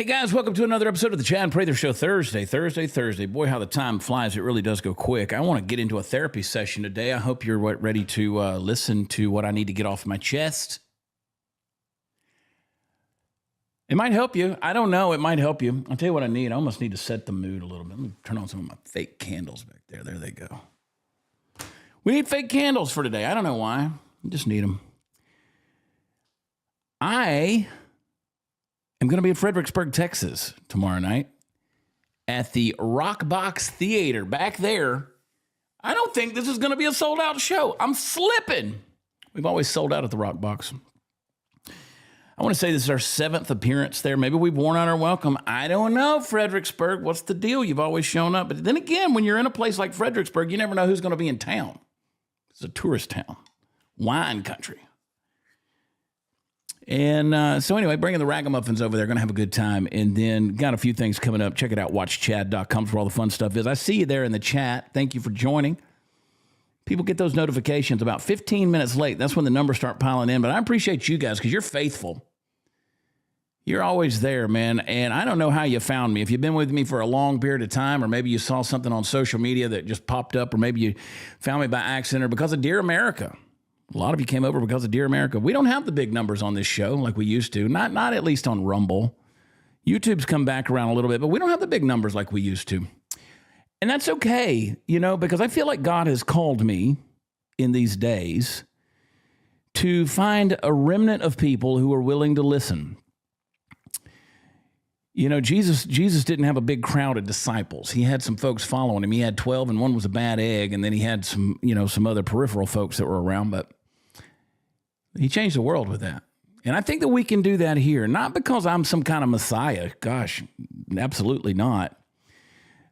guys, welcome to another episode of the Chad Prather Show. Thursday. Boy, how the time flies. It really does go quick. I want to get into a therapy session today. I hope you're ready to listen to what I need to get off my chest. It might help you. I don't know. It might help you. I'll tell you what I need. I almost need to set the mood a little bit. Let me turn on some of my fake candles back there. There they go. We need fake candles for today. I don't know why. I just need them. I am going to be in Fredericksburg, Texas tomorrow night at the Rock Box Theater back there. I don't think this is going to be a sold out show. I'm slipping. We've always sold out at the Rock Box. I want to say this is our 7th appearance there. Maybe we've worn out our welcome. I don't know, Fredericksburg. What's the deal? You've always shown up. But then again, when you're in a place like Fredericksburg, you never know who's going to be in town. It's a tourist town, wine country. And so anyway, bringing the ragamuffins over there, going to have a good time. And then got a few things coming up. Check it out, watchchad.com for all the fun stuff is. I see you there in the chat. Thank you for joining. People get those notifications about 15 minutes late. That's when the numbers start piling in. But I appreciate you guys because you're faithful. You're always there, man. And I don't know how you found me. If you've been with me for a long period of time, or maybe you saw something on social media that just popped up, or maybe you found me by accident or because of Dear America. A lot of you came over because of Dear America. We don't have the big numbers on this show like we used to. Not at least on Rumble. YouTube's come back around a little bit, but we don't have the big numbers like we used to. And that's okay, you know, because I feel like God has called me in these days to find a remnant of people who are willing to listen. You know, Jesus didn't have a big crowd of disciples. He had some folks following him. He had 12 and one was a bad egg. And then he had some other peripheral folks that were around, but he changed the world with that. And I think that we can do that here, not because I'm some kind of Messiah. Gosh, absolutely not.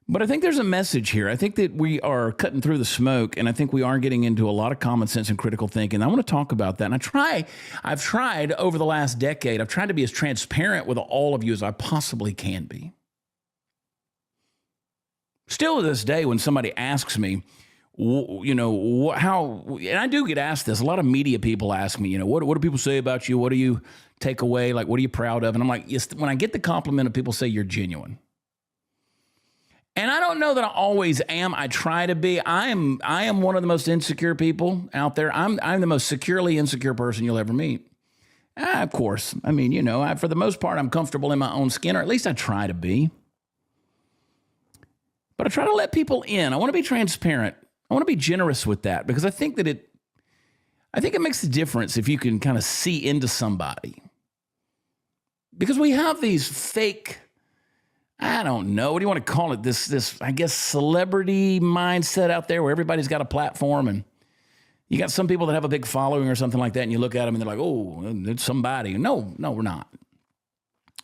But I think there's a message here. I think that we are cutting through the smoke, and I think we are getting into a lot of common sense and critical thinking. I want to talk about that. And I've tried over the last decade, I've tried to be as transparent with all of you as I possibly can be. Still to this day, when somebody asks me, you know, how, and I do get asked this, a lot of media people ask me, you know, what do people say about you? What do you take away? Like, what are you proud of? And I'm like, yes, when I get the compliment of people say you're genuine. And I don't know that I always am. I try to be. I am one of the most insecure people out there. I'm the most securely insecure person you'll ever meet. Of course. I mean, you know, for the most part, I'm comfortable in my own skin, or at least I try to be. But I try to let people in. I want to be transparent. I want to be generous with that because I think it makes a difference if you can kind of see into somebody. Because we have these fake, I don't know, what do you want to call it? This, I guess, celebrity mindset out there where everybody's got a platform and you got some people that have a big following or something like that and you look at them and they're like, oh, it's somebody. No, we're not.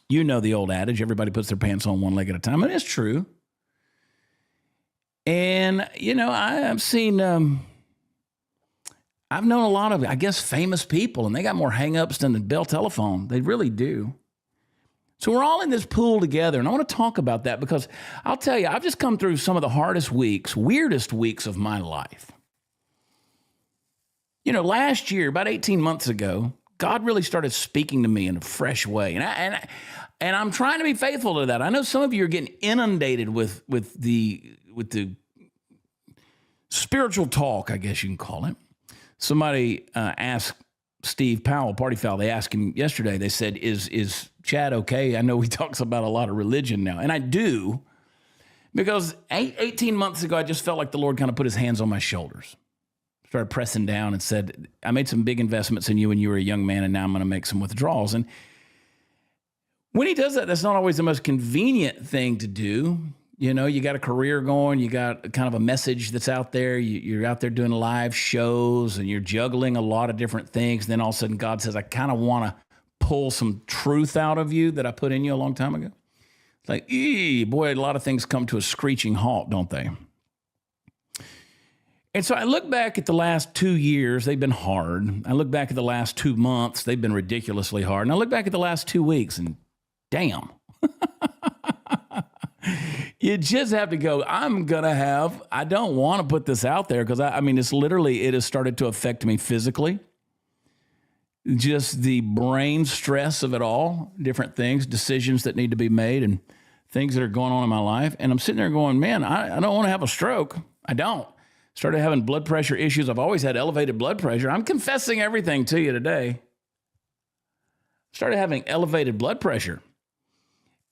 You know the old adage, everybody puts their pants on one leg at a time, and it's true. And, you know, I've known a lot of, I guess, famous people, and they got more hang-ups than the Bell telephone. They really do. So we're all in this pool together, and I want to talk about that because I'll tell you, I've just come through some of the hardest weeks, weirdest weeks of my life. You know, last year, about 18 months ago, God really started speaking to me in a fresh way, and I'm trying to be faithful to that. I know some of you are getting inundated with the spiritual talk, I guess you can call it. Somebody asked Steve Powell, Party Foul, they asked him yesterday, they said, is Chad okay? I know he talks about a lot of religion now, and I do, because 18 months ago, I just felt like the Lord kind of put his hands on my shoulders, started pressing down and said, I made some big investments in you when you were a young man, and now I'm going to make some withdrawals. And when he does that, that's not always the most convenient thing to do. You know, you got a career going, you got kind of a message that's out there, you're out there doing live shows and you're juggling a lot of different things. And then all of a sudden God says, I kind of want to pull some truth out of you that I put in you a long time ago. It's like, boy, a lot of things come to a screeching halt, don't they? And so I look back at the last 2 years, they've been hard. I look back at the last 2 months, they've been ridiculously hard. And I look back at the last 2 weeks and damn. You just have to go, I don't want to put this out there because I mean, it has started to affect me physically. just the brain stress of it all, different things, decisions that need to be made and things that are going on in my life. And I'm sitting there going, man, I don't want to have a stroke. I don't. Started having blood pressure issues. I've always had elevated blood pressure. I'm confessing everything to you today. Started having elevated blood pressure.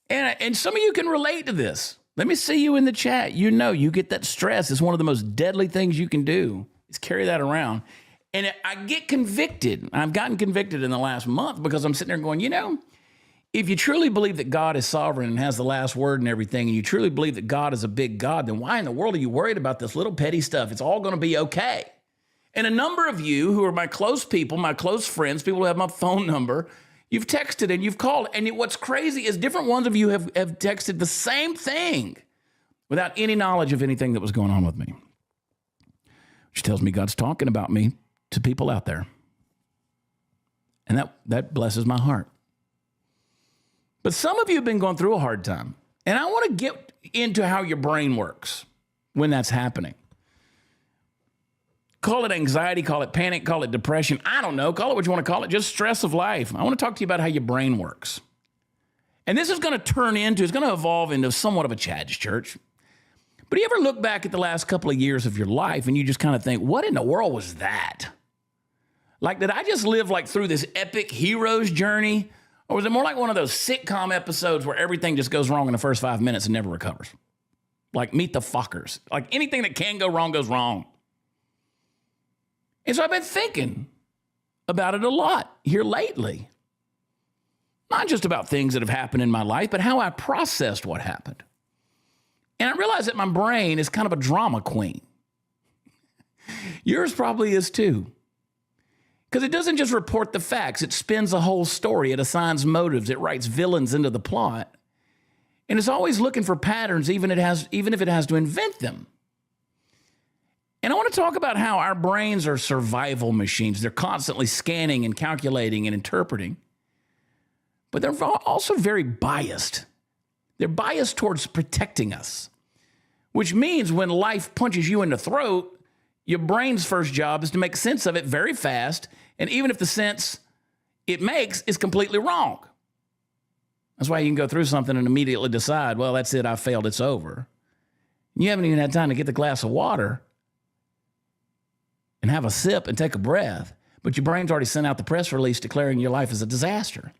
And some of you can relate to this. Let me see you in the chat. You know, you get that stress. It's one of the most deadly things you can do is carry that around. And I get convicted. I've gotten convicted in the last month because I'm sitting there going, you know, if you truly believe that God is sovereign and has the last word and everything, and you truly believe that God is a big God, then why in the world are you worried about this little petty stuff? It's all going to be okay. And a number of you who are my close people, my close friends, people who have my phone number, you've texted and you've called. And what's crazy is different ones of you have texted the same thing without any knowledge of anything that was going on with me, which tells me God's talking about me to people out there. And that blesses my heart. But some of you have been going through a hard time. And I want to get into how your brain works when that's happening. Call it anxiety, call it panic, call it depression. I don't know. Call it what you want to call it. Just stress of life. I want to talk to you about how your brain works. And this is going to it's going to evolve into somewhat of a Chad's church. But do you ever look back at the last couple of years of your life and you just kind of think, what in the world was that? Like, did I just live like through this epic hero's journey? Or was it more like one of those sitcom episodes where everything just goes wrong in the first 5 minutes and never recovers? Like Meet the Fockers. Like anything that can go wrong goes wrong. And so I've been thinking about it a lot here lately. Not just about things that have happened in my life, but how I processed what happened. And I realized that my brain is kind of a drama queen. Yours probably is too. Because it doesn't just report the facts. It spins a whole story. It assigns motives. It writes villains into the plot. And it's always looking for patterns, even if it has to invent them. And I want to talk about how our brains are survival machines. They're constantly scanning and calculating and interpreting. But they're also very biased. They're biased towards protecting us, which means when life punches you in the throat, your brain's first job is to make sense of it very fast, and even if the sense it makes is completely wrong. That's why you can go through something and immediately decide, well, that's it, I failed, it's over. You haven't even had time to get the glass of water and have a sip and take a breath, but your brain's already sent out the press release declaring your life as a disaster.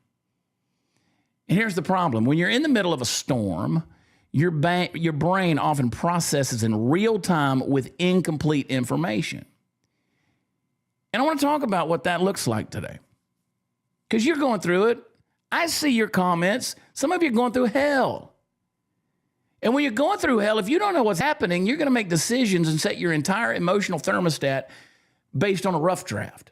And here's the problem. When you're in the middle of a storm, your brain often processes in real time with incomplete information. And I want to talk about what that looks like today. Because you're going through it. I see your comments. Some of you are going through hell. And when you're going through hell, if you don't know what's happening, you're going to make decisions and set your entire emotional thermostat based on a rough draft.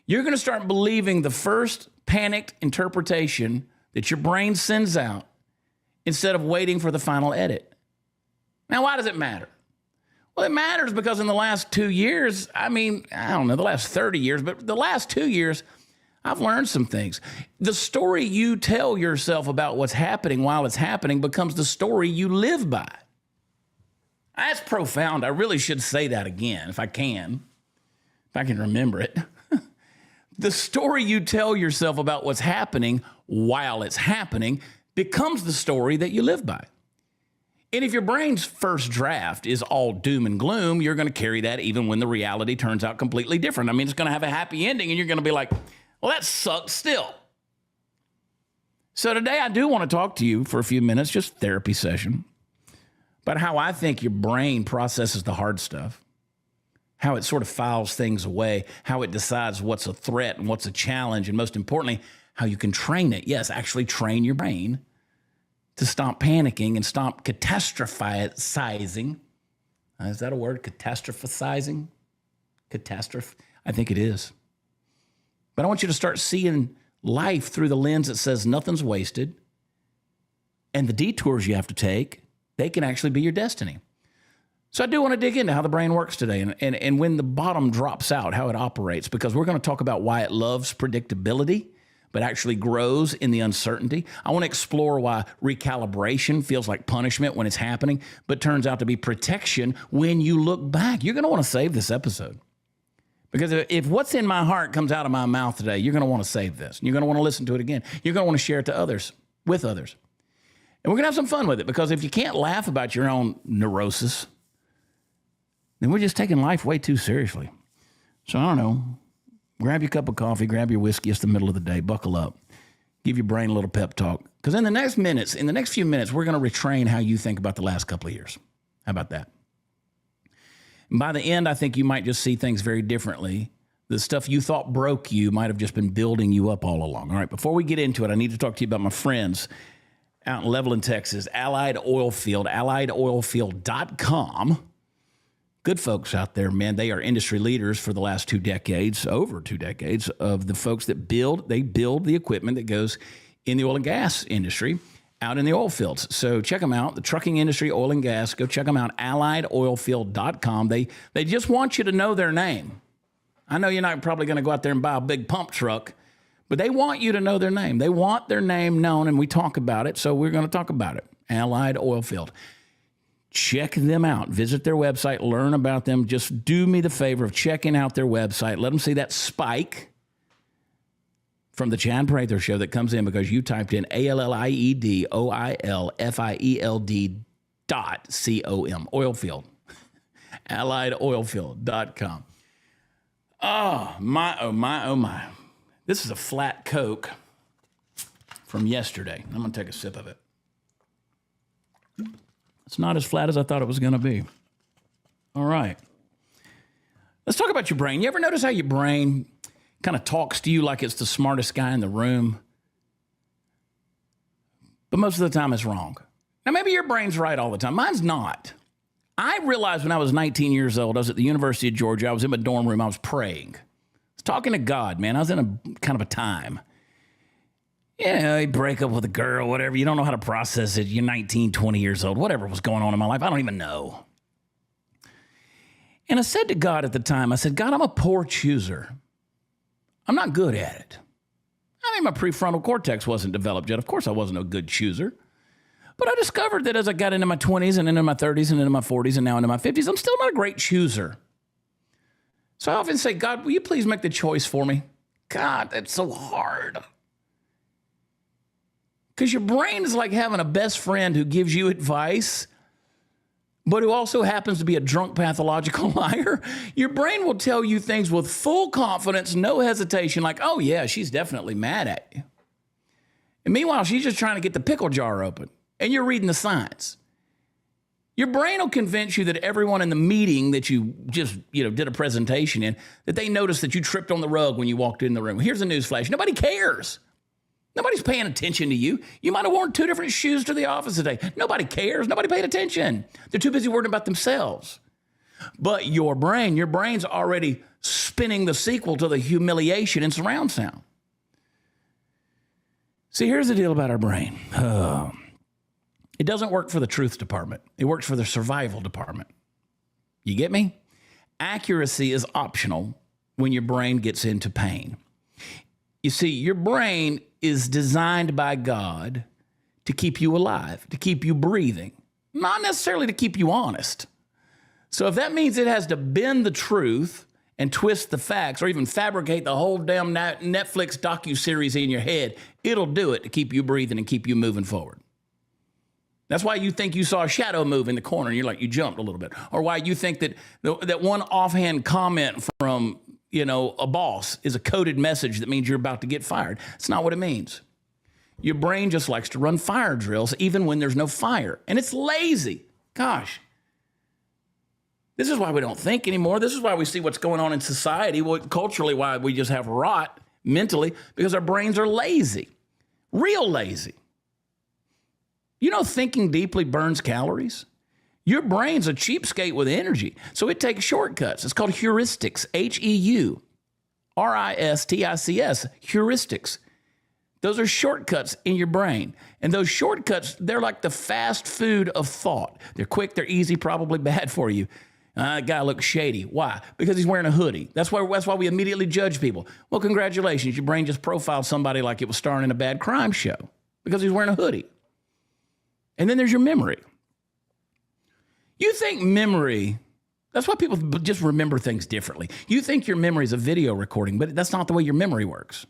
You're going to start believing the first panicked interpretation that your brain sends out instead of waiting for the final edit. Now, why does it matter? Well, it matters because in the last 2 years, I don't know, the last 30 years, but the last 2 years, I've learned some things. The story you tell yourself about what's happening while it's happening becomes the story you live by. That's profound. I really should say that again if I can remember it. The story you tell yourself about what's happening while it's happening becomes the story that you live by. And if your brain's first draft is all doom and gloom, you're going to carry that even when the reality turns out completely different. I mean, it's going to have a happy ending and you're going to be like, well, that sucks still. So today I do want to talk to you for a few minutes, just therapy session, about how I think your brain processes the hard stuff, how it sort of files things away, how it decides what's a threat and what's a challenge, and most importantly, how you can train it. Yes, actually train your brain to stop panicking and stop catastrophizing. Is that a word? Catastrophizing? Catastrophe? I think it is. But I want you to start seeing life through the lens that says nothing's wasted, and the detours you have to take, they can actually be your destiny. So I do want to dig into how the brain works today and when the bottom drops out, how it operates, because we're going to talk about why it loves predictability, but actually grows in the uncertainty. I want to explore why recalibration feels like punishment when it's happening, but turns out to be protection when you look back. You're going to want to save this episode Because if what's in my heart comes out of my mouth today, you're going to want to save this. You're going to want to listen to it again. You're going to want to share it to others, with others. And we're going to have some fun with it, because if you can't laugh about your own neurosis, then we're just taking life way too seriously. So I don't know. Grab your cup of coffee, grab your whiskey. It's the middle of the day. Buckle up. Give your brain a little pep talk. Because in the next few minutes, we're going to retrain how you think about the last couple of years. How about that? And by the end, I think you might just see things very differently. The stuff you thought broke you might have just been building you up all along. All right, before we get into it, I need to talk to you about my friends out in Levelland, Texas, Allied Oilfield, AlliedOilfield.com. Good folks out there, man. They are industry leaders for the last 2 decades, over 2 decades, of the folks that build the equipment that goes in the oil and gas industry out in the oil fields. So check them out, the trucking industry, oil and gas. Go check them out, AlliedOilfield.com. They just want you to know their name. I know you're not probably going to go out there and buy a big pump truck, but they want you to know their name. They want their name known, and we talk about it, so we're going to talk about it. Allied Oilfield. Check them out. Visit their website. Learn about them. Just do me the favor of checking out their website. Let them see that spike from the Chad Prather Show that comes in because you typed in ALLIEDOILFIELD.com. Oilfield. AlliedOilfield.com. Oh, my, oh, my, oh, my. This is a flat Coke from yesterday. I'm going to take a sip of it. It's not as flat as I thought it was going to be. All right. Let's talk about your brain. You ever notice how your brain kind of talks to you like it's the smartest guy in the room? But most of the time it's wrong. Now, maybe your brain's right all the time. Mine's not. I realized when I was 19 years old, I was at the University of Georgia. I was in my dorm room. I was praying. I was talking to God, man. I was in a kind of a time. Yeah, you break up with a girl, whatever. You don't know how to process it. You're 19, 20 years old, whatever was going on in my life. I don't even know. And I said to God at the time, I said, God, I'm a poor chooser. I'm not good at it. I mean, my prefrontal cortex wasn't developed yet. Of course, I wasn't a good chooser. But I discovered that as I got into my 20s and into my 30s and into my 40s and now into my 50s, I'm still not a great chooser. So I often say, God, will you please make the choice for me? God, that's so hard. Because your brain is like having a best friend who gives you advice, but who also happens to be a drunk pathological liar. Your brain will tell you things with full confidence, no hesitation, like, oh, yeah, she's definitely mad at you. And meanwhile, she's just trying to get the pickle jar open, and you're reading the signs. Your brain will convince you that everyone in the meeting that you just did a presentation in, that they noticed that you tripped on the rug when you walked in the room. Here's a newsflash. Nobody cares. Nobody's paying attention to you. You might have worn 2 different shoes to the office today. Nobody cares. Nobody paid attention. They're too busy worrying about themselves. But your brain's already spinning the sequel to the humiliation in surround sound. See, here's the deal about our brain. It doesn't work for the truth department. It works for the survival department. You get me? Accuracy is optional when your brain gets into pain. You see, your brain is designed by God to keep you alive, to keep you breathing, not necessarily to keep you honest. So if that means it has to bend the truth and twist the facts or even fabricate the whole damn Netflix docuseries in your head, it'll do it to keep you breathing and keep you moving forward. That's why you think you saw a shadow move in the corner and you jumped a little bit. Or why you think that that one offhand comment from a boss is a coded message that means you're about to get fired. It's not what it means. Your brain just likes to run fire drills even when there's no fire. And it's lazy. Gosh. This is why we don't think anymore. This is why we see what's going on in society, culturally, why we just have rot mentally, because our brains are lazy. Real lazy. Thinking deeply burns calories. Your brain's a cheapskate with energy, so it takes shortcuts. It's called heuristics, Heuristics, heuristics. Those are shortcuts in your brain. And those shortcuts, they're like the fast food of thought. They're quick, they're easy, probably bad for you. That guy looks shady. Why? Because he's wearing a hoodie. That's why we immediately judge people. Well, congratulations. Your brain just profiled somebody like it was starring in a bad crime show because he's wearing a hoodie. And then there's your memory. You think memory That's why people just remember things differently. You think your memory is a video recording, but that's not the way your memory works.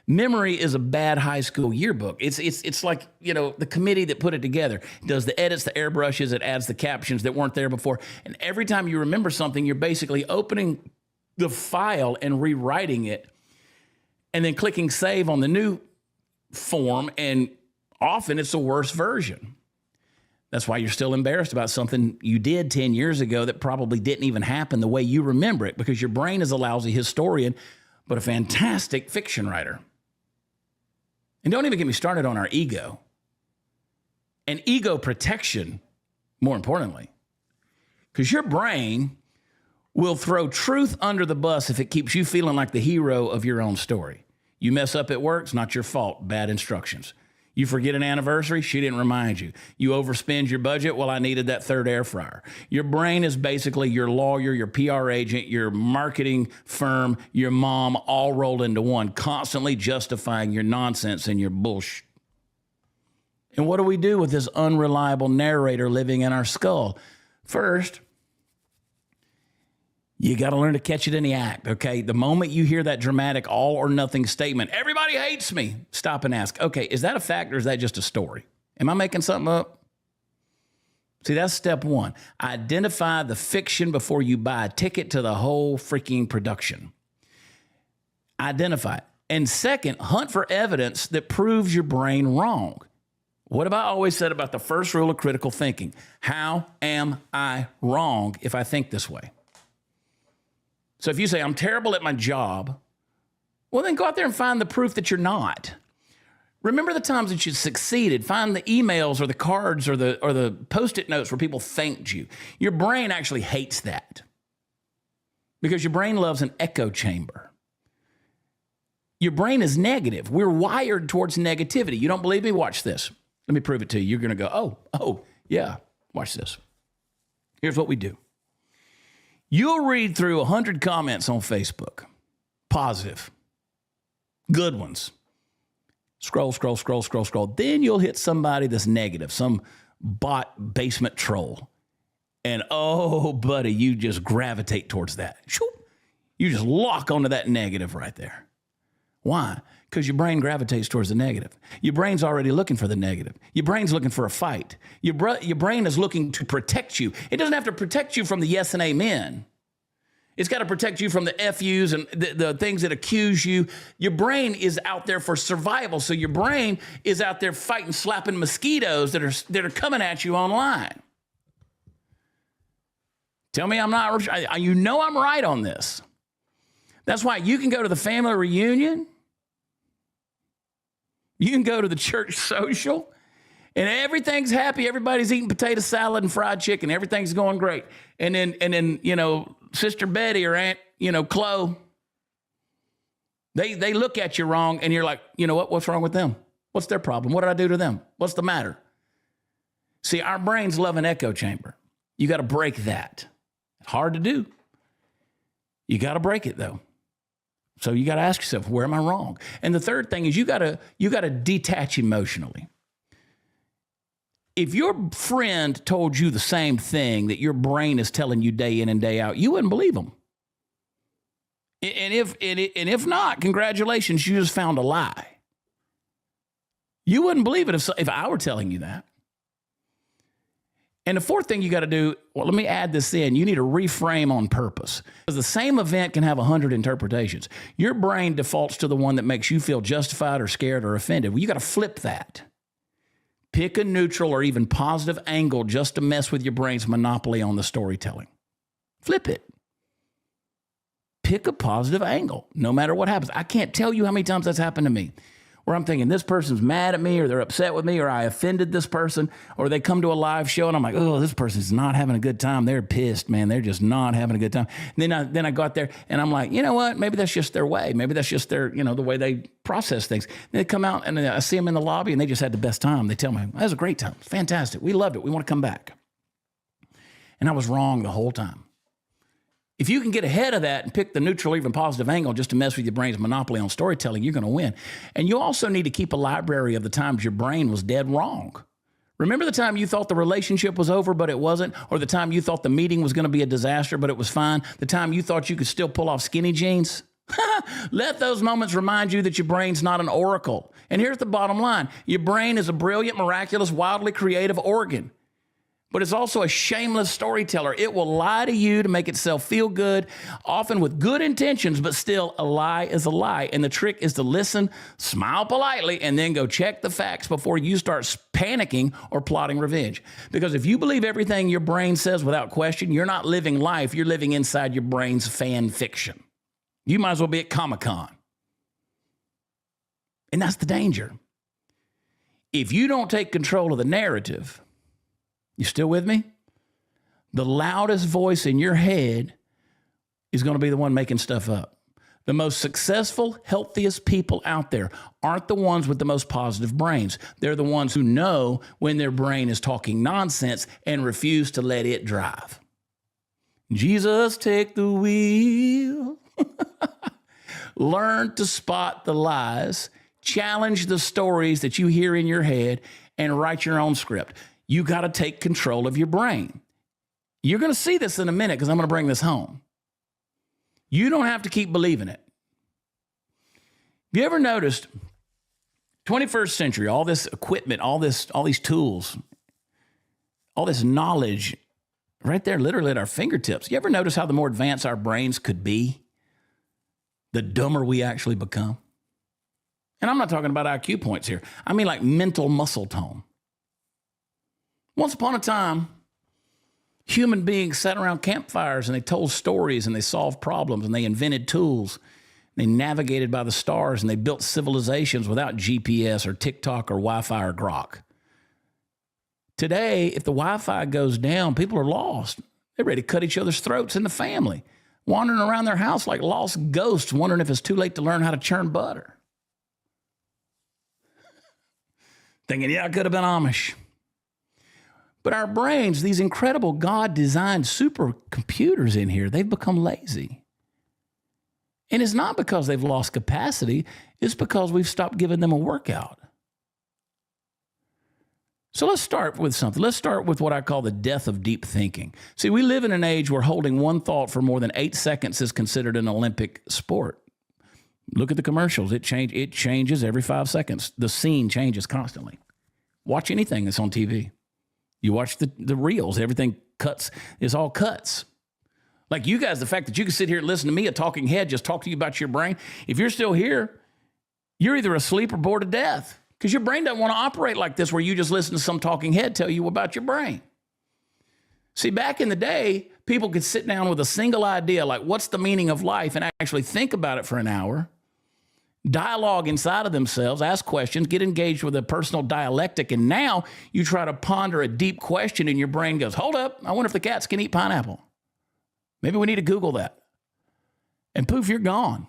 Memory is a bad high school yearbook. It's like, the committee that put it together. It does the edits, the airbrushes, it adds the captions that weren't there before. And every time you remember something, you're basically opening the file and rewriting it and then clicking save on the new form. And often it's the worst version. That's why you're still embarrassed about something you did 10 years ago that probably didn't even happen the way you remember it, because your brain is a lousy historian, but a fantastic fiction writer. And don't even get me started on our ego. And ego protection, more importantly. Because your brain will throw truth under the bus if it keeps you feeling like the hero of your own story. You mess up at work, it's not your fault. Bad instructions. You forget an anniversary, she didn't remind you. You overspend your budget, well, I needed that third air fryer. Your brain is basically your lawyer, your PR agent, your marketing firm, your mom, all rolled into one, constantly justifying your nonsense and your bullshit. And what do we do with this unreliable narrator living in our skull? First, you got to learn to catch it in the act, okay? The moment you hear that dramatic all or nothing statement, everybody hates me, stop and ask, okay, is that a fact or is that just a story? Am I making something up? See, that's step one. Identify the fiction before you buy a ticket to the whole freaking production. Identify it. And second, hunt for evidence that proves your brain wrong. What have I always said about the first rule of critical thinking? How am I wrong if I think this way? So if you say, I'm terrible at my job, well, then go out there and find the proof that you're not. Remember the times that you succeeded. Find the emails or the cards or the Post-it notes where people thanked you. Your brain actually hates that because your brain loves an echo chamber. Your brain is negative. We're wired towards negativity. You don't believe me? Watch this. Let me prove it to you. You're going to go, oh, yeah, watch this. Here's what we do. You'll read through 100 comments on Facebook, positive, good ones. Scroll. Then you'll hit somebody that's negative, some bot basement troll. And oh, buddy, you just gravitate towards that. You just lock onto that negative right there. Why? Because your brain gravitates towards the negative. Your brain's already looking for the negative. Your brain's looking for a fight. Your brain is looking to protect you. It doesn't have to protect you from the yes and amen. It's got to protect you from the FUs and the things that accuse you. Your brain is out there for survival. So your brain is out there fighting, slapping mosquitoes that are coming at you online. Tell me I'm not, I'm right on this. That's why you can go to the family reunion. You can go to the church social and everything's happy. Everybody's eating potato salad and fried chicken. Everything's going great. And then, Sister Betty or Aunt, Chloe, they look at you wrong and you're like, you know what? What's wrong with them? What's their problem? What did I do to them? What's the matter? See, our brains love an echo chamber. You got to break that. Hard to do. You got to break it though. So you got to ask yourself, where am I wrong? And the third thing is you got to detach emotionally. If your friend told you the same thing that your brain is telling you day in and day out, you wouldn't believe them. And if not, congratulations, you just found a lie. You wouldn't believe it if I were telling you that. And the fourth thing you got to do, well, let me add this in. You need to reframe on purpose. Because the same event can have 100 interpretations. Your brain defaults to the one that makes you feel justified or scared or offended. Well, you got to flip that. Pick a neutral or even positive angle just to mess with your brain's monopoly on the storytelling. Flip it. Pick a positive angle, no matter what happens. I can't tell you how many times that's happened to me, where I'm thinking this person's mad at me or they're upset with me or I offended this person, or they come to a live show and I'm like, oh, this person's not having a good time. They're pissed, man. They're just not having a good time. And then I go out there and I'm like, you know what? Maybe that's just their way. Maybe that's just their, the way they process things. They come out and I see them in the lobby and they just had the best time. They tell me, that was a great time. Fantastic. We loved it. We want to come back. And I was wrong the whole time. If you can get ahead of that and pick the neutral, even positive angle just to mess with your brain's monopoly on storytelling, you're going to win. And you also need to keep a library of the times your brain was dead wrong. Remember the time you thought the relationship was over, but it wasn't? Or the time you thought the meeting was going to be a disaster, but it was fine? The time you thought you could still pull off skinny jeans? Let those moments remind you that your brain's not an oracle. And here's the bottom line. Your brain is a brilliant, miraculous, wildly creative organ. But it's also a shameless storyteller. It will lie to you to make itself feel good, often with good intentions, but still a lie is a lie. And the trick is to listen, smile politely, and then go check the facts before you start panicking or plotting revenge. Because if you believe everything your brain says without question, you're not living life. You're living inside your brain's fan fiction. You might as well be at Comic-Con. And that's the danger. If you don't take control of the narrative, you still with me? The loudest voice in your head is going to be the one making stuff up. The most successful, healthiest people out there aren't the ones with the most positive brains. They're the ones who know when their brain is talking nonsense and refuse to let it drive. Jesus, take the wheel. Learn to spot the lies, challenge the stories that you hear in your head, and write your own script. You got to take control of your brain. You're going to see this in a minute because I'm going to bring this home. You don't have to keep believing it. Have you ever noticed 21st century, all this equipment, all these tools, all this knowledge right there literally at our fingertips. You ever notice how the more advanced our brains could be, the dumber we actually become? And I'm not talking about IQ points here. I mean like mental muscle tone. Once upon a time, human beings sat around campfires and they told stories and they solved problems and they invented tools. They navigated by the stars and they built civilizations without GPS or TikTok or Wi-Fi or Grok. Today, if the Wi-Fi goes down, people are lost. They're ready to cut each other's throats in the family, wandering around their house like lost ghosts, wondering if it's too late to learn how to churn butter. Thinking, yeah, I could have been Amish. But our brains, these incredible God-designed supercomputers in here, they've become lazy. And it's not because they've lost capacity. It's because we've stopped giving them a workout. So let's start with something. Let's start with what I call the death of deep thinking. See, we live in an age where holding one thought for more than 8 seconds is considered an Olympic sport. Look at the commercials. It changes every 5 seconds. The scene changes constantly. Watch anything that's on TV. You watch the reels, everything cuts, it's all cuts. Like you guys, the fact that you can sit here and listen to me, a talking head, just talk to you about your brain. If you're still here, you're either asleep or bored to death because your brain doesn't want to operate like this where you just listen to some talking head tell you about your brain. See, back in the day, people could sit down with a single idea, like what's the meaning of life, and actually think about it for an hour, dialogue inside of themselves, ask questions, get engaged with a personal dialectic, and now you try to ponder a deep question and your brain goes, hold up, I wonder if the cats can eat pineapple. Maybe we need to Google that. And poof, you're gone.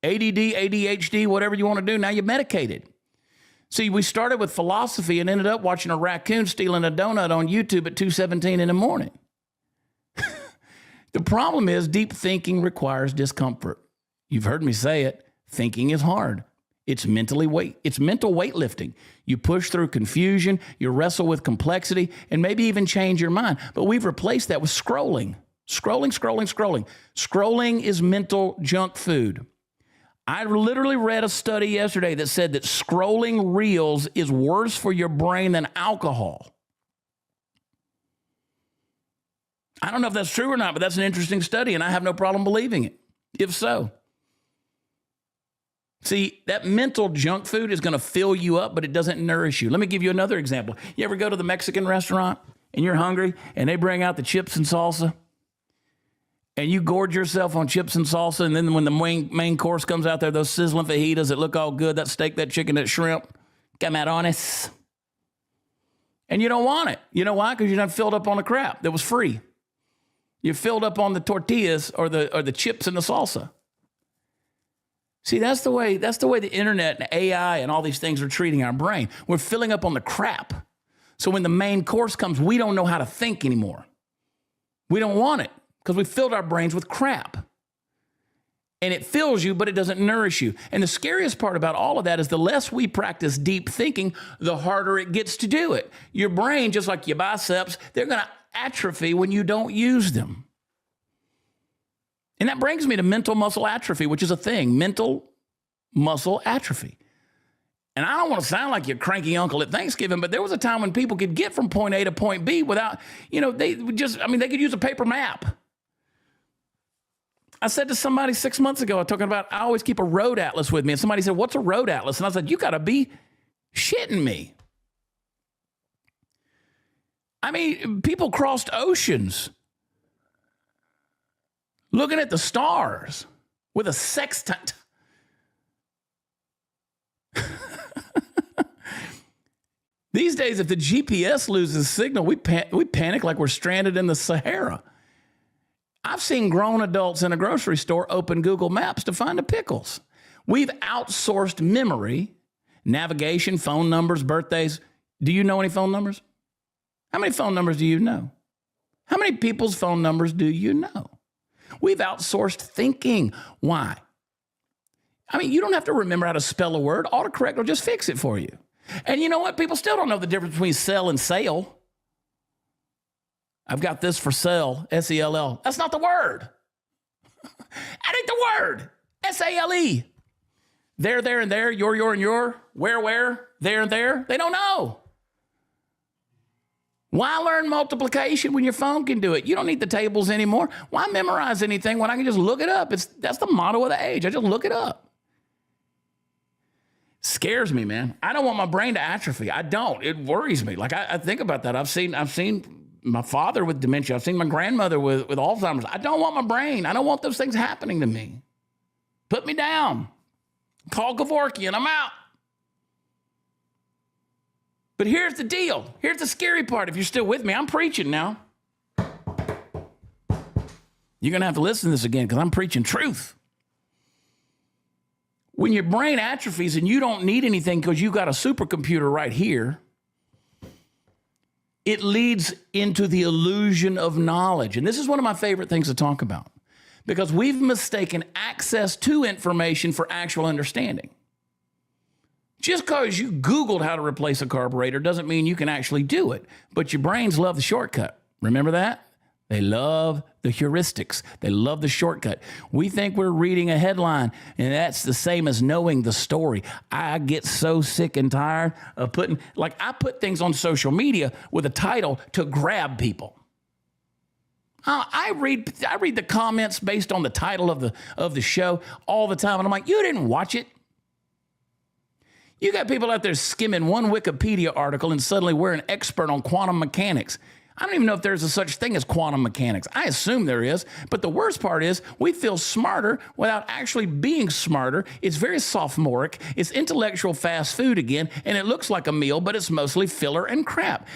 ADD, ADHD, whatever you want to do, now you're medicated. See, we started with philosophy and ended up watching a raccoon stealing a donut on YouTube at 2:17 in the morning. The problem is deep thinking requires discomfort. You've heard me say it. Thinking is hard. It's mental weightlifting. You push through confusion, you wrestle with complexity, and maybe even change your mind. But we've replaced that with scrolling. Scrolling is mental junk food. I literally read a study yesterday that said that scrolling reels is worse for your brain than alcohol. I don't know if that's true or not, but that's an interesting study, and I have no problem believing it, if so. See, that mental junk food is going to fill you up, but it doesn't nourish you. Let me give you another example. You ever go to the Mexican restaurant and you're hungry and they bring out the chips and salsa and you gorge yourself on chips and salsa, and then when the main course comes out there, those sizzling fajitas that look all good, that steak, that chicken, that shrimp, camarones, and you don't want it. You know why? Because you're not filled up on the crap that was free. You're filled up on the tortillas or the chips and the salsa. See, that's the way the internet and AI and all these things are treating our brain. We're filling up on the crap. So when the main course comes, we don't know how to think anymore. We don't want it because we filled our brains with crap. And it fills you, but it doesn't nourish you. And the scariest part about all of that is the less we practice deep thinking, the harder it gets to do it. Your brain, just like your biceps, they're going to atrophy when you don't use them. And that brings me to mental muscle atrophy, which is a thing, mental muscle atrophy. And I don't want to sound like your cranky uncle at Thanksgiving, but there was a time when people could get from point A to point B without, they could use a paper map. I said to somebody 6 months ago, I always keep a road atlas with me. And somebody said, what's a road atlas? And I said, you got to be shitting me. I mean, people crossed oceans looking at the stars with a sextant. These days, if the GPS loses signal, we panic like we're stranded in the Sahara. I've seen grown adults in a grocery store open Google Maps to find the pickles. We've outsourced memory, navigation, phone numbers, birthdays. Do you know any phone numbers? How many phone numbers do you know? How many people's phone numbers do you know? We've outsourced thinking. Why? I mean, you don't have to remember how to spell a word. Autocorrect will just fix it for you. And you know what? People still don't know the difference between sell and sale. I've got this for sale, S-E-L-L. That's not the word. That ain't the word. S-A-L-E. There, and there, your, and your, where, there, and there. They don't know. Why learn multiplication when your phone can do it? You don't need the tables anymore. Why memorize anything when I can just look it up? That's the motto of the age. I just look it up. Scares me, man. I don't want my brain to atrophy. I don't. It worries me. Like I think about that. I've seen my father with dementia. I've seen my grandmother with Alzheimer's. I don't want my brain. I don't want those things happening to me. Put me down. Call Kevorkian. I'm out. But here's the deal. Here's the scary part. If you're still with me, I'm preaching now. You're going to have to listen to this again because I'm preaching truth. When your brain atrophies and you don't need anything because you got a supercomputer right here, it leads into the illusion of knowledge. And this is one of my favorite things to talk about because we've mistaken access to information for actual understanding. Just because you Googled how to replace a carburetor doesn't mean you can actually do it. But your brains love the shortcut. Remember that? They love the heuristics. They love the shortcut. We think we're reading a headline, and that's the same as knowing the story. I get so sick and tired of I put things on social media with a title to grab people. I read the comments based on the title of the show all the time, and I'm like, you didn't watch it. You got people out there skimming one Wikipedia article and suddenly we're an expert on quantum mechanics. I don't even know if there's a such thing as quantum mechanics. I assume there is, but the worst part is we feel smarter without actually being smarter. It's very sophomoric. It's intellectual fast food again, and it looks like a meal, but it's mostly filler and crap.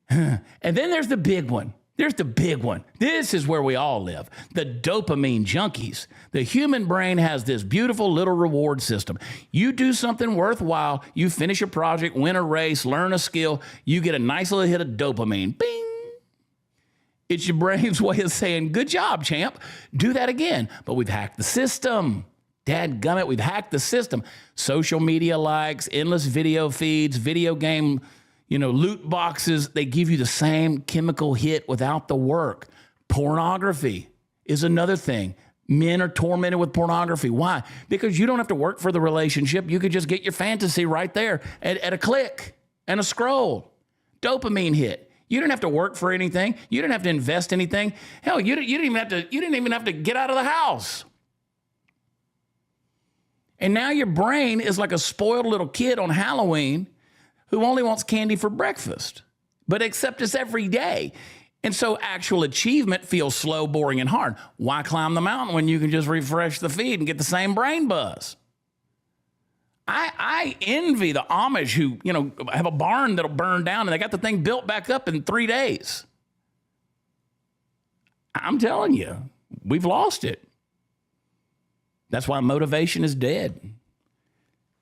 And then there's the big one. There's the big one. This is where we all live. The dopamine junkies. The human brain has this beautiful little reward system. You do something worthwhile, you finish a project, win a race, learn a skill, you get a nice little hit of dopamine. Bing! It's your brain's way of saying, good job, champ. Do that again. But we've hacked the system. Dadgummit, we've hacked the system. Social media likes, endless video feeds, video game loot boxes, they give you the same chemical hit without the work. Pornography is another thing. Men are tormented with pornography. Why? Because you don't have to work for the relationship. You could just get your fantasy right there at a click and a scroll. Dopamine hit. You didn't have to work for anything. You didn't have to invest anything. Hell, you didn't even have to get out of the house. And now your brain is like a spoiled little kid on Halloween who only wants candy for breakfast, but except it's every day. And so actual achievement feels slow, boring, and hard. Why climb the mountain when you can just refresh the feed and get the same brain buzz? I envy the Amish who, have a barn that'll burn down and they got the thing built back up in 3 days. I'm telling you, we've lost it. That's why motivation is dead.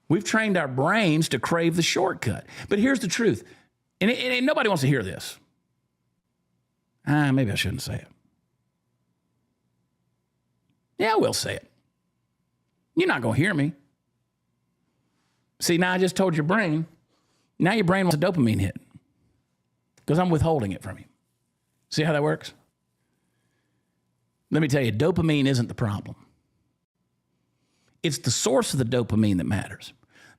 We've trained our brains to crave the shortcut. But here's the truth. And nobody wants to hear this. Maybe I shouldn't say it. Yeah, I will say it. You're not going to hear me. See, now I just told your brain, now your brain wants a dopamine hit because I'm withholding it from you. See how that works? Let me tell you, dopamine isn't the problem. It's the source of the dopamine that matters.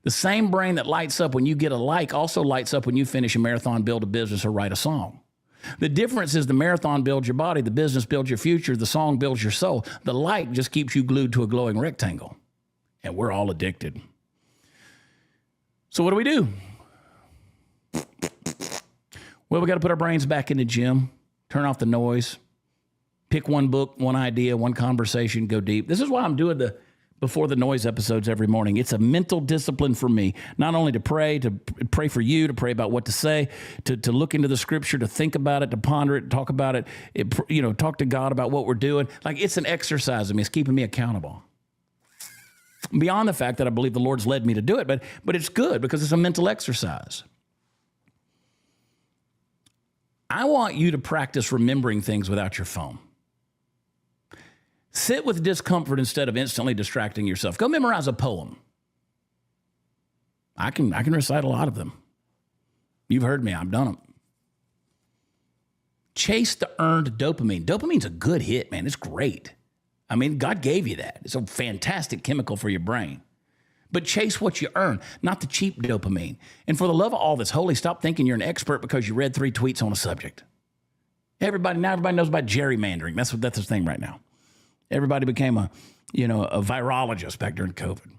The same brain that lights up when you get a like also lights up when you finish a marathon, build a business, or write a song. The difference is the marathon builds your body, the business builds your future, the song builds your soul. The like just keeps you glued to a glowing rectangle. And we're all addicted. So what do? Well, we got to put our brains back in the gym, turn off the noise, pick one book, one idea, one conversation, go deep. This is why I'm doing the Before the Noise episodes every morning. It's a mental discipline for me, not only to pray for you, to pray about what to say, to look into the scripture, to think about it, to ponder it, talk about it, talk to God about what we're doing. Like, it's an exercise of me. It's keeping me accountable. Beyond the fact that I believe the Lord's led me to do it, but it's good because it's a mental exercise. I want you to practice remembering things without your phone. Sit with discomfort instead of instantly distracting yourself. Go memorize a poem. I can recite a lot of them. You've heard me. I've done them. Chase the earned dopamine. Dopamine's a good hit, man. It's great. I mean, God gave you that. It's a fantastic chemical for your brain. But chase what you earn, not the cheap dopamine. And for the love of all that's holy, stop thinking you're an expert because you read 3 tweets on a subject. Everybody knows about gerrymandering. That's the thing right now. Everybody became a virologist back during COVID.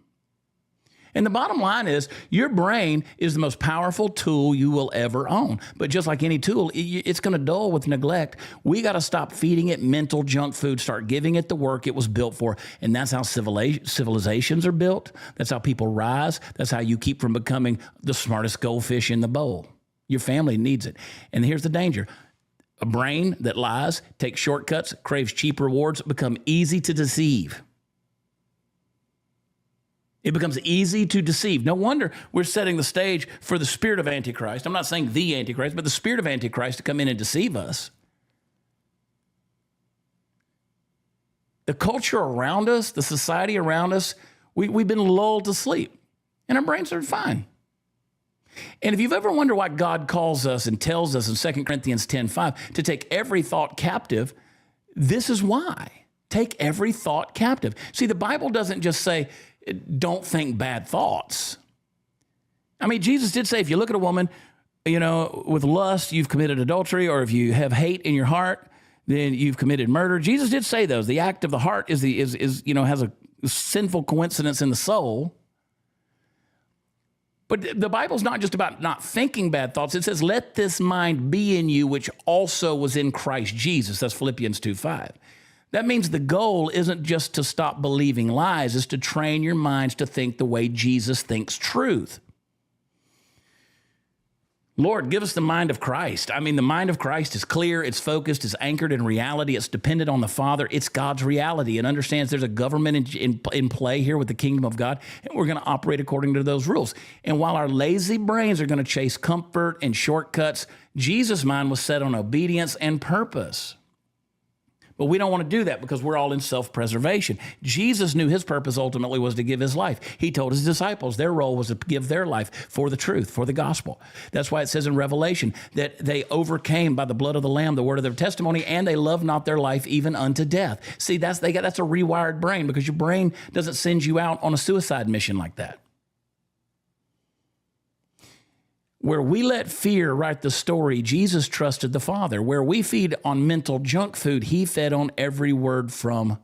And the bottom line is your brain is the most powerful tool you will ever own. But just like any tool, it's going to dull with neglect. We got to stop feeding it mental junk food, start giving it the work it was built for. And that's how civilizations are built. That's how people rise. That's how you keep from becoming the smartest goldfish in the bowl. Your family needs it. And here's the danger. A brain that lies, takes shortcuts, craves cheap rewards, become easy to deceive. It becomes easy to deceive. No wonder we're setting the stage for the spirit of Antichrist. I'm not saying the Antichrist, but the spirit of Antichrist to come in and deceive us. The culture around us, the society around us, we've been lulled to sleep, and our brains are fine. And if you've ever wondered why God calls us and tells us in 2 Corinthians 10:5 to take every thought captive, this is why. Take every thought captive. See, the Bible doesn't just say, don't think bad thoughts. I mean, Jesus did say, if you look at a woman, with lust, you've committed adultery, or if you have hate in your heart, then you've committed murder. Jesus did say those. The act of the heart has a sinful coincidence in the soul. But the Bible's not just about not thinking bad thoughts. It says, let this mind be in you, which also was in Christ Jesus. That's Philippians 2:5. That means the goal isn't just to stop believing lies. It's to train your minds to think the way Jesus thinks truth. Lord, give us the mind of Christ. I mean, the mind of Christ is clear, it's focused, it's anchored in reality, it's dependent on the Father, it's God's reality. It understands there's a government in play here with the kingdom of God, and we're going to operate according to those rules. And while our lazy brains are going to chase comfort and shortcuts, Jesus' mind was set on obedience and purpose. But we don't want to do that because we're all in self-preservation. Jesus knew his purpose ultimately was to give his life. He told his disciples their role was to give their life for the truth, for the gospel. That's why it says in Revelation that they overcame by the blood of the Lamb, the word of their testimony, and they loved not their life even unto death. See, that's a rewired brain because your brain doesn't send you out on a suicide mission like that. Where we let fear write the story, Jesus trusted the Father. Where we feed on mental junk food, he fed on every word from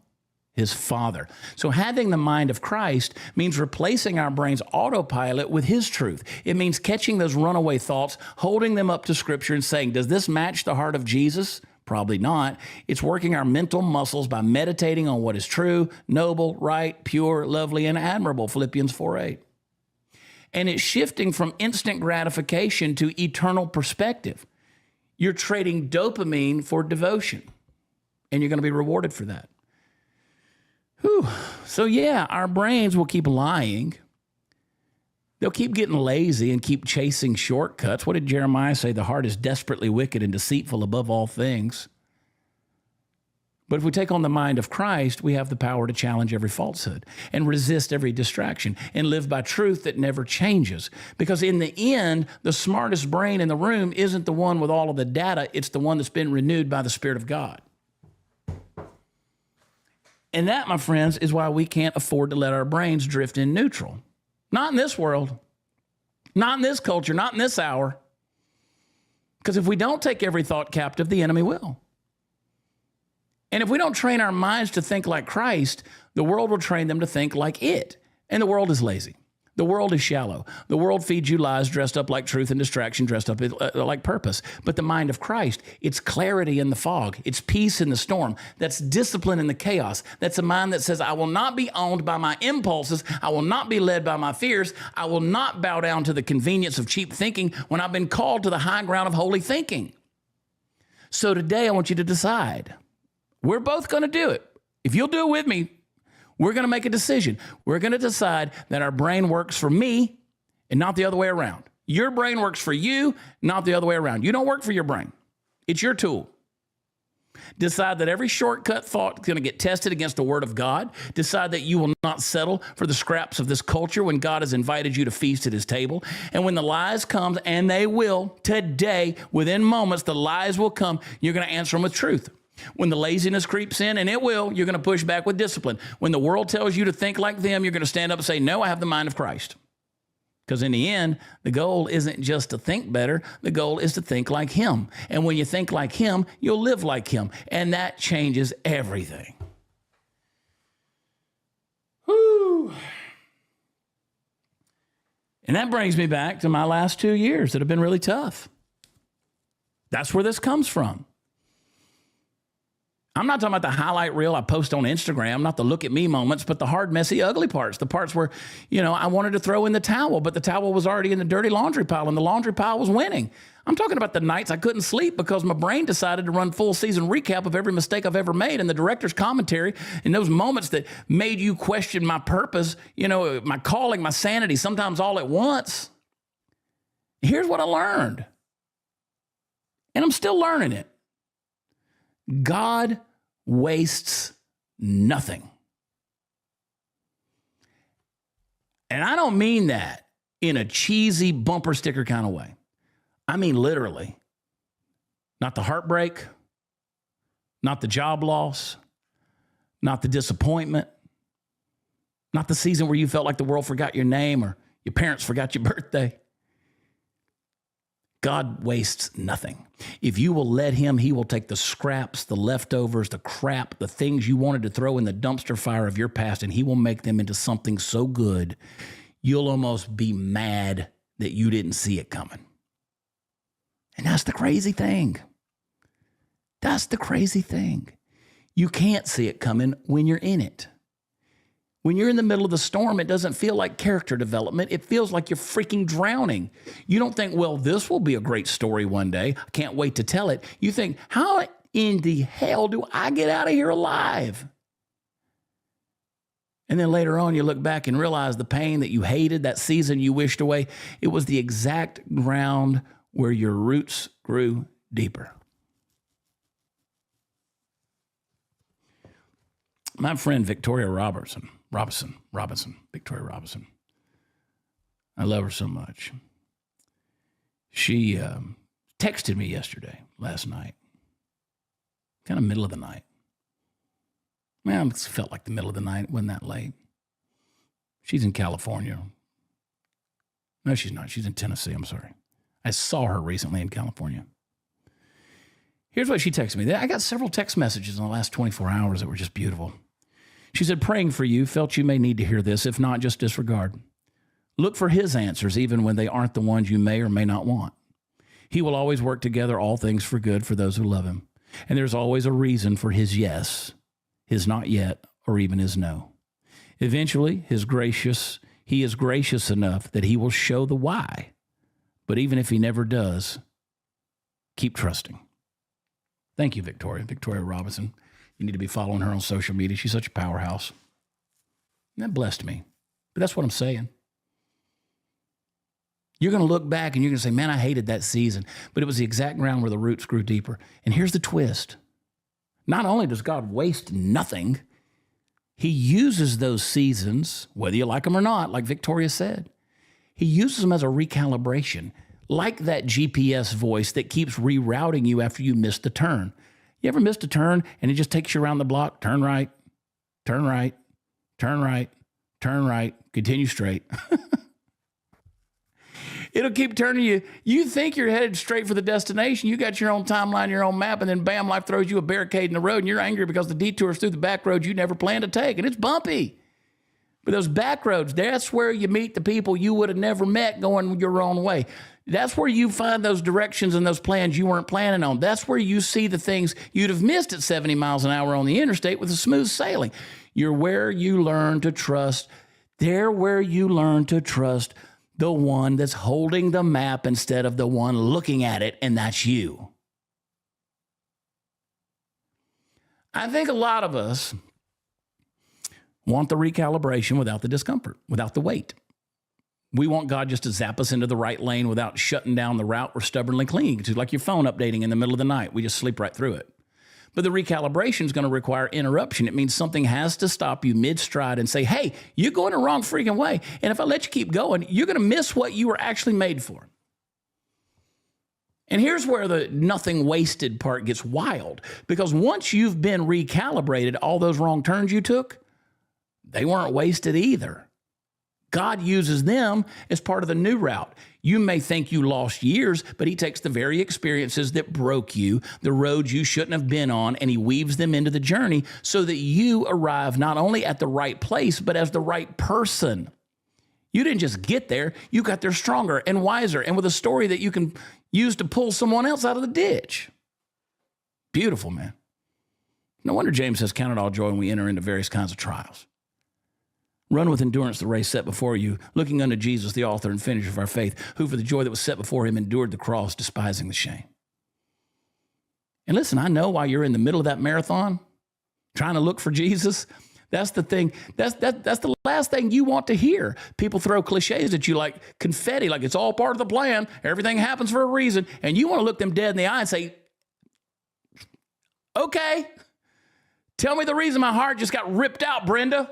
his Father. So having the mind of Christ means replacing our brain's autopilot with his truth. It means catching those runaway thoughts, holding them up to Scripture and saying, does this match the heart of Jesus? Probably not. It's working our mental muscles by meditating on what is true, noble, right, pure, lovely, and admirable, Philippians 4:8. And it's shifting from instant gratification to eternal perspective. You're trading dopamine for devotion, and you're going to be rewarded for that. Whew. So yeah, our brains will keep lying. They'll keep getting lazy and keep chasing shortcuts. What did Jeremiah say? The heart is desperately wicked and deceitful above all things. But if we take on the mind of Christ, we have the power to challenge every falsehood and resist every distraction and live by truth that never changes. Because in the end, the smartest brain in the room isn't the one with all of the data. It's the one that's been renewed by the Spirit of God. And that, my friends, is why we can't afford to let our brains drift in neutral. Not in this world, not in this culture, not in this hour. Because if we don't take every thought captive, the enemy will. And if we don't train our minds to think like Christ, the world will train them to think like it. And the world is lazy. The world is shallow. The world feeds you lies dressed up like truth and distraction dressed up like purpose. But the mind of Christ, it's clarity in the fog. It's peace in the storm. That's discipline in the chaos. That's a mind that says, I will not be owned by my impulses. I will not be led by my fears. I will not bow down to the convenience of cheap thinking when I've been called to the high ground of holy thinking. So today I want you to decide. We're both going to do it. If you'll do it with me, we're going to make a decision. We're going to decide that our brain works for me and not the other way around. Your brain works for you, not the other way around. You don't work for your brain. It's your tool. Decide that every shortcut thought is going to get tested against the Word of God. Decide that you will not settle for the scraps of this culture when God has invited you to feast at his table. And when the lies come, and they will today, within moments, the lies will come, you're going to answer them with truth. When the laziness creeps in, and it will, you're going to push back with discipline. When the world tells you to think like them, you're going to stand up and say, no, I have the mind of Christ. Because in the end, the goal isn't just to think better. The goal is to think like him. And when you think like him, you'll live like him. And that changes everything. Whew. And that brings me back to my last 2 years that have been really tough. That's where this comes from. I'm not talking about the highlight reel I post on Instagram, not the look at me moments, but the hard, messy, ugly parts, the parts where, I wanted to throw in the towel, but the towel was already in the dirty laundry pile and the laundry pile was winning. I'm talking about the nights I couldn't sleep because my brain decided to run full season recap of every mistake I've ever made and the director's commentary and those moments that made you question my purpose, my calling, my sanity, sometimes all at once. Here's what I learned. And I'm still learning it. God wastes nothing. And I don't mean that in a cheesy bumper sticker kind of way. I mean literally. Not the heartbreak, not the job loss, not the disappointment, not the season where you felt like the world forgot your name or your parents forgot your birthday. God wastes nothing. If you will let him, he will take the scraps, the leftovers, the crap, the things you wanted to throw in the dumpster fire of your past, and he will make them into something so good, you'll almost be mad that you didn't see it coming. And that's the crazy thing. That's the crazy thing. You can't see it coming when you're in it. When you're in the middle of the storm, it doesn't feel like character development. It feels like you're freaking drowning. You don't think, well, this will be a great story one day. I can't wait to tell it. You think, how in the hell do I get out of here alive? And then later on, you look back and realize the pain that you hated, that season you wished away, it was the exact ground where your roots grew deeper. My friend Victoria Robinson. I love her so much. She texted me last night, kind of middle of the night. Well, it felt like the middle of the night. It wasn't that late. She's in California. No, she's not. She's in Tennessee. I'm sorry. I saw her recently in California. Here's what she texted me. I got several text messages in the last 24 hours that were just beautiful. She said, praying for you, felt you may need to hear this. If not, just disregard. Look for his answers, even when they aren't the ones you may or may not want. He will always work together all things for good for those who love him. And there's always a reason for his yes, his not yet, or even his no. Eventually, he is gracious enough that he will show the why. But even if he never does, keep trusting. Thank you, Victoria Robinson. You need to be following her on social media. She's such a powerhouse. And that blessed me. But that's what I'm saying. You're going to look back and you're going to say, man, I hated that season. But it was the exact ground where the roots grew deeper. And here's the twist. Not only does God waste nothing, he uses those seasons, whether you like them or not, like Victoria said. He uses them as a recalibration, like that GPS voice that keeps rerouting you after you miss the turn. You ever missed a turn and it just takes you around the block? Turn right, turn right, turn right, turn right, continue straight. It'll keep turning you. You think you're headed straight for the destination. You got your own timeline, your own map, and then bam, life throws you a barricade in the road, and you're angry because the detour's through the back road you never planned to take, and it's bumpy. But those back roads, that's where you meet the people you would have never met going your own way. That's where you find those directions and those plans you weren't planning on. That's where you see the things you'd have missed at 70 miles an hour on the interstate with a smooth sailing. You're where you learn to trust. They're where you learn to trust the one that's holding the map instead of the one looking at it, and that's you. I think a lot of us want the recalibration without the discomfort, without the weight. We want God just to zap us into the right lane without shutting down the route we're stubbornly clinging to, like your phone updating in the middle of the night. We just sleep right through it. But the recalibration is going to require interruption. It means something has to stop you mid-stride and say, hey, you're going the wrong freaking way. And if I let you keep going, you're going to miss what you were actually made for. And here's where the nothing wasted part gets wild. Because once you've been recalibrated, all those wrong turns you took, they weren't wasted either. God uses them as part of the new route. You may think you lost years, but he takes the very experiences that broke you, the roads you shouldn't have been on, and he weaves them into the journey so that you arrive not only at the right place, but as the right person. You didn't just get there, you got there stronger and wiser and with a story that you can use to pull someone else out of the ditch. Beautiful, man. No wonder James says, count it all joy when we enter into various kinds of trials. Run with endurance the race set before you, looking unto Jesus, the author and finisher of our faith, who for the joy that was set before him endured the cross, despising the shame. And listen, I know while you're in the middle of that marathon, trying to look for Jesus, that's the thing. That's the last thing you want to hear. People throw cliches at you like confetti, like it's all part of the plan. Everything happens for a reason. And you want to look them dead in the eye and say, okay, tell me the reason my heart just got ripped out, Brenda.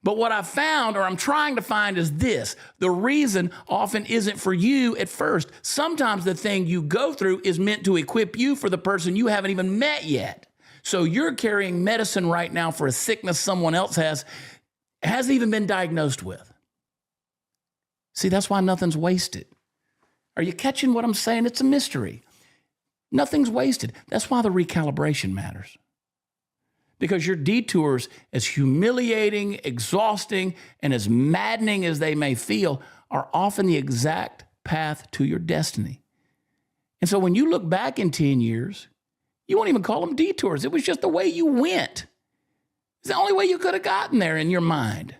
But what I found, or I'm trying to find, is this. The reason often isn't for you at first. Sometimes the thing you go through is meant to equip you for the person you haven't even met yet. So you're carrying medicine right now for a sickness someone else hasn't even been diagnosed with. See, that's why nothing's wasted. Are you catching what I'm saying? It's a mystery. Nothing's wasted. That's why the recalibration matters. Because your detours, as humiliating, exhausting, and as maddening as they may feel, are often the exact path to your destiny. And so when you look back in 10 years, you won't even call them detours. It was just the way you went. It's the only way you could have gotten there in your mind.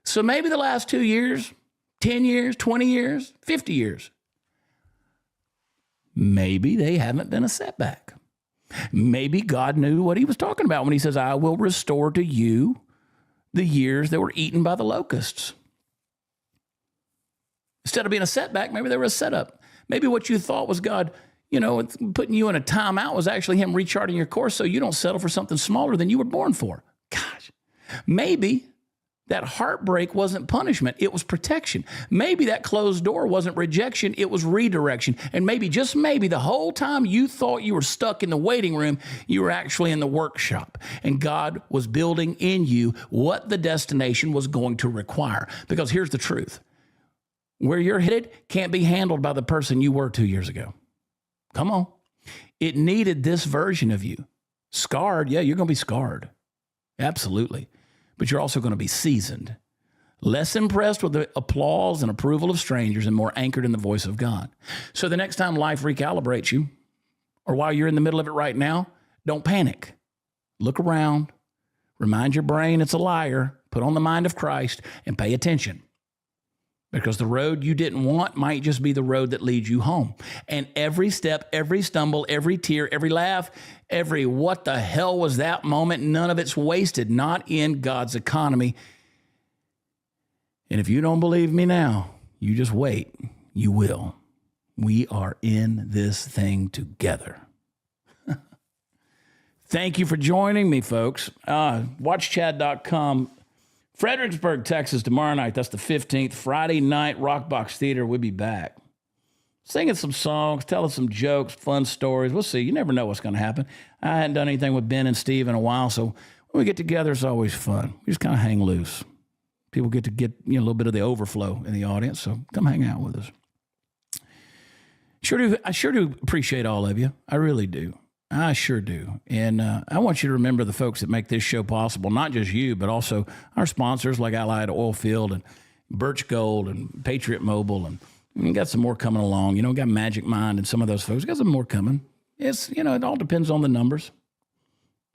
So maybe the last 2 years, 10 years, 20 years, 50 years, maybe they haven't been a setback. Maybe God knew what he was talking about when he says, I will restore to you the years that were eaten by the locusts. Instead of being a setback, maybe they were a setup. Maybe what you thought was God, putting you in a timeout was actually him recharting your course so you don't settle for something smaller than you were born for. Gosh, maybe that heartbreak wasn't punishment, it was protection. Maybe that closed door wasn't rejection, it was redirection. And maybe, just maybe, the whole time you thought you were stuck in the waiting room, you were actually in the workshop. And God was building in you what the destination was going to require. Because here's the truth. Where you're headed can't be handled by the person you were 2 years ago. Come on. It needed this version of you. Scarred, yeah, you're going to be scarred. Absolutely. But you're also going to be seasoned, less impressed with the applause and approval of strangers and more anchored in the voice of God. So the next time life recalibrates you, or while you're in the middle of it right now, don't panic. Look around, remind your brain it's a liar, put on the mind of Christ, and pay attention. Because the road you didn't want might just be the road that leads you home. And every step, every stumble, every tear, every laugh, every what the hell was that moment, none of it's wasted, not in God's economy. And if you don't believe me now, you just wait. You will. We are in this thing together. Thank you for joining me, folks. WatchChad.com. Fredericksburg, Texas, tomorrow night. That's the 15th. Friday night, Rockbox Theater. We'll be back. Singing some songs, telling some jokes, fun stories. We'll see. You never know what's going to happen. I hadn't done anything with Ben and Steve in a while, so when we get together, it's always fun. We just kind of hang loose. People get to get a little bit of the overflow in the audience, so come hang out with us. I sure do appreciate all of you. I really do. I sure do. And I want you to remember the folks that make this show possible, not just you, but also our sponsors like Allied Oilfield and Birch Gold and Patriot Mobile, and we got some more coming along. We got Magic Mind and some of those folks. We got some more coming. It's, it all depends on the numbers.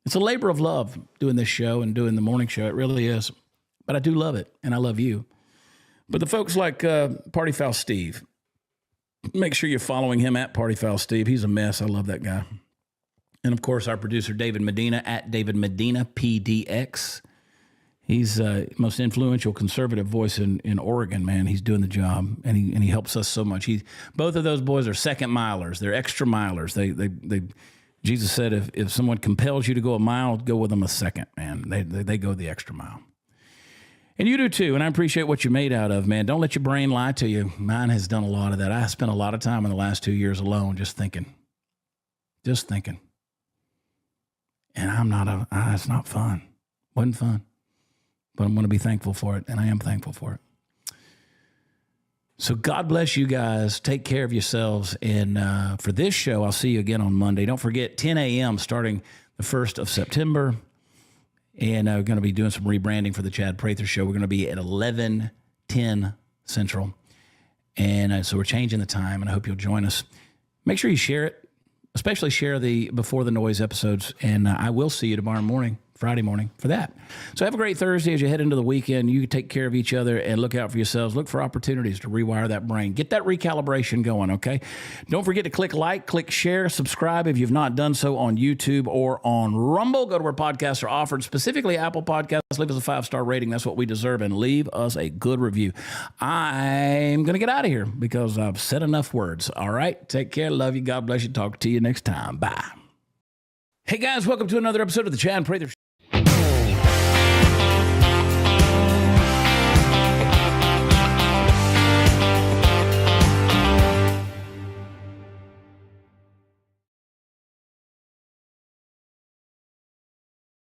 It's a labor of love doing this show and doing the morning show. It really is. But I do love it, and I love you. But the folks like Party Foul Steve, make sure you're following him at Party Foul Steve. He's a mess. I love that guy. And, of course, our producer, David Medina, at David Medina, PDX. He's most influential conservative voice in Oregon, man. He's doing the job, and he helps us so much. Both of those boys are second milers. They're extra milers. Jesus said, if someone compels you to go a mile, go with them a second, man. They go the extra mile. And you do too, and I appreciate what you're made out of, man. Don't let your brain lie to you. Mine has done a lot of that. I spent a lot of time in the last 2 years alone just thinking. And it's not fun. Wasn't fun. But I'm going to be thankful for it, and I am thankful for it. So God bless you guys. Take care of yourselves. And for this show, I'll see you again on Monday. Don't forget, 10 a.m. starting the 1st of September. And we're going to be doing some rebranding for the Chad Prather Show. We're going to be at 11:10 Central. And so we're changing the time, and I hope you'll join us. Make sure you share it, especially share the Before the Noise episodes. And I will see you tomorrow morning, Friday morning, for that. So have a great Thursday as you head into the weekend. You take care of each other and look out for yourselves. Look for opportunities to rewire that brain. Get that recalibration going, okay? Don't forget to click like, click share, subscribe if you've not done so on YouTube or on Rumble. Go to where podcasts are offered, specifically Apple Podcasts. Leave us a 5-star rating. That's what we deserve. And leave us a good review. I'm going to get out of here because I've said enough words. All right? Take care. Love you. God bless you. Talk to you next time. Bye. Hey, guys. Welcome to another episode of the Chad Prather Show.